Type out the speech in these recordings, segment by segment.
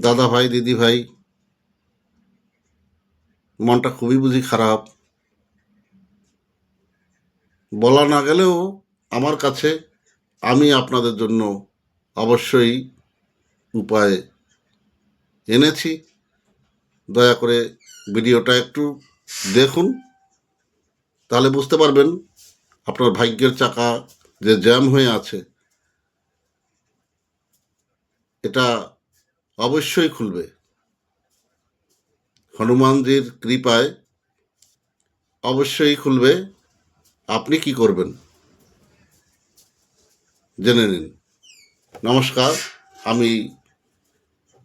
দাদা ভাই, দিদি ভাই, মনটা খুবই বুঝি খারাপ। বলা না গেলেও আমার কাছে আমি আপনাদের জন্য অবশ্যই উপায় এনেছি। দয়া করে ভিডিওটা একটু দেখুন, তাহলে বুঝতে পারবেন আপনার ভাগ্যের চাকা যে জ্যাম হয়ে আছে এটা অবশ্যই খুলবে। হনুমানজির কৃপায় অবশ্যই খুলবে। আপনি কি করবেন জেনে নিন। নমস্কার, আমি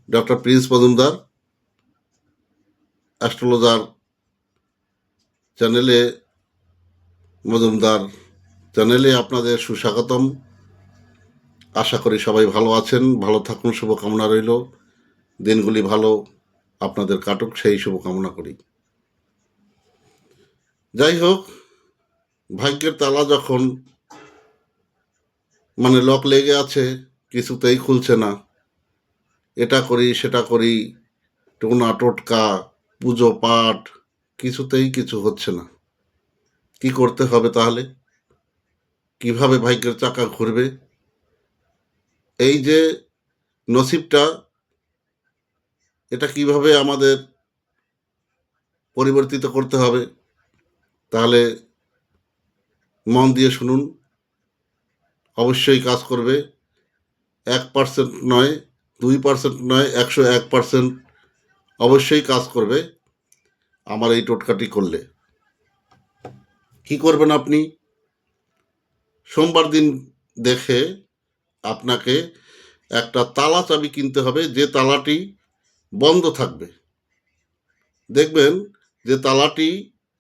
ডক্টর প্রিন্স মজুমদার, অ্যাস্ট্রোলজার চ্যানেলে আপনাদের সুস্বাগতম। আশা করি সবাই ভালো আছেন, ভালো থাকুন, শুভকামনা রইল। দিনগুলি ভালো আপনাদের কাটুক, সেই শুভকামনা করি। যাই হোক, ভাগ্যের তালা যখন লক লেগে আছে, কিছুতেই খুলছে না, এটা করি সেটা করি, টোনা টোটকা, পুজো পাঠ, কিছুতেই কিছু হচ্ছে না। কি করতে হবে তাহলে? কিভাবে ভাগ্যের চাকা ঘুরবে? এই যে নসিবটা, এটা কিভাবে আমাদের পরিবর্তিত করতে হবে? তাহলে মন দিয়ে শুনুন, অবশ্যই কাজ করবে। 1% নয়, 2% নয়, 101% অবশ্যই কাজ করবে আমার এই টোটকাটি করলে। কি করবেন আপনি? সোমবার দিন দেখে আপনাকে একটা তালা চাবি কিনতে হবে, যে তালাটি বন্ধ থাকবে। দেখবেন যে তালাটি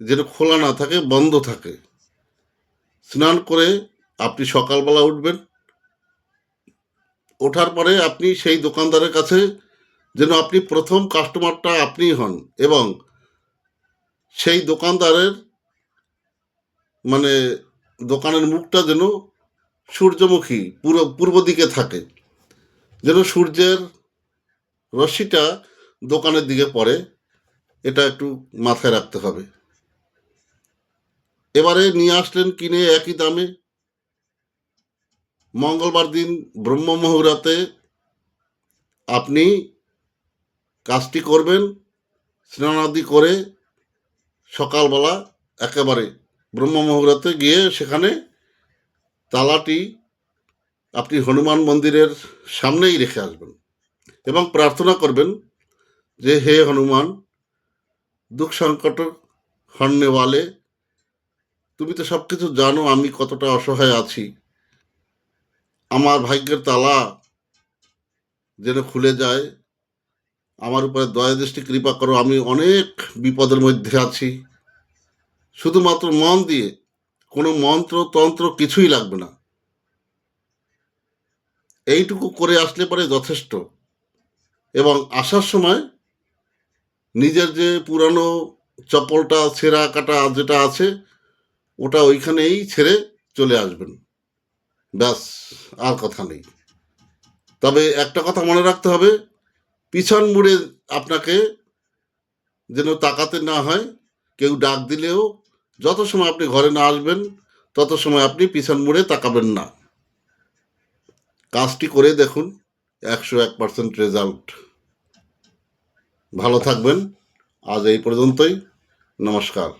যেন খোলা না থাকে, বন্ধ থাকে। স্নান করে আপনি সকালবেলা উঠবেন, ওঠার পরে আপনি সেই দোকানদারের কাছে যেন আপনি প্রথম কাস্টমারটা আপনিই হন, এবং সেই দোকানদারের দোকানের মুখটা যেন সূর্যমুখী, পূর্ব দিকে থাকে, যেন সূর্যের রশ্মিটা দোকানের দিকে পড়ে। এটা একটু মাথায় রাখতে হবে। এবারে নিয়ে আসলেন কিনে একই দামে। মঙ্গলবার দিন ব্রহ্ম মুহূর্তে আপনি কাজটি করবেন। স্নানাদি করে সকালবেলা একেবারে ব্রহ্ম মুহূর্তে গিয়ে সেখানে তালাটি আপনি হনুমান মন্দিরের সামনেই রেখে আসবেন এবং প্রার্থনা করবেন যে, হে হনুমান, দুঃখ সংকট হরনেওয়ালে, তুমি তো সব কিছু জানো আমি কতটা অসহায় আছি। আমার ভাগ্যের তালা যেন খুলে যায়, আমার উপরে দয়া দৃষ্টি কৃপা করো, আমি অনেক বিপদের মধ্যে আছি। শুধুমাত্র মন দিয়ে, কোনো মন্ত্র তন্ত্র কিছুই লাগবে না, এইটুকু করে আসলে পরে যথেষ্ট। এবং আসার সময় নিজের যে পুরানো চপ্পলটা ছেঁড়া কাটা যেটা আছে ওটা ওইখানেই ছেড়ে চলে আসবেন, ব্যাস, আর কথা নেই। তবে একটা কথা মনে রাখতে হবে, পিছন মুড়ে আপনাকে যেন তাকাতে না হয়। কেউ ডাক দিলেও যত সময় আপনি ঘরে না আসবেন তত সময় আপনি পিছন মুড়ে তাকাবেন না। কাজটি করে দেখুন, 101% রেজাল্ট। ভালো থাকবেন। আজ এই পর্যন্তই। নমস্কার।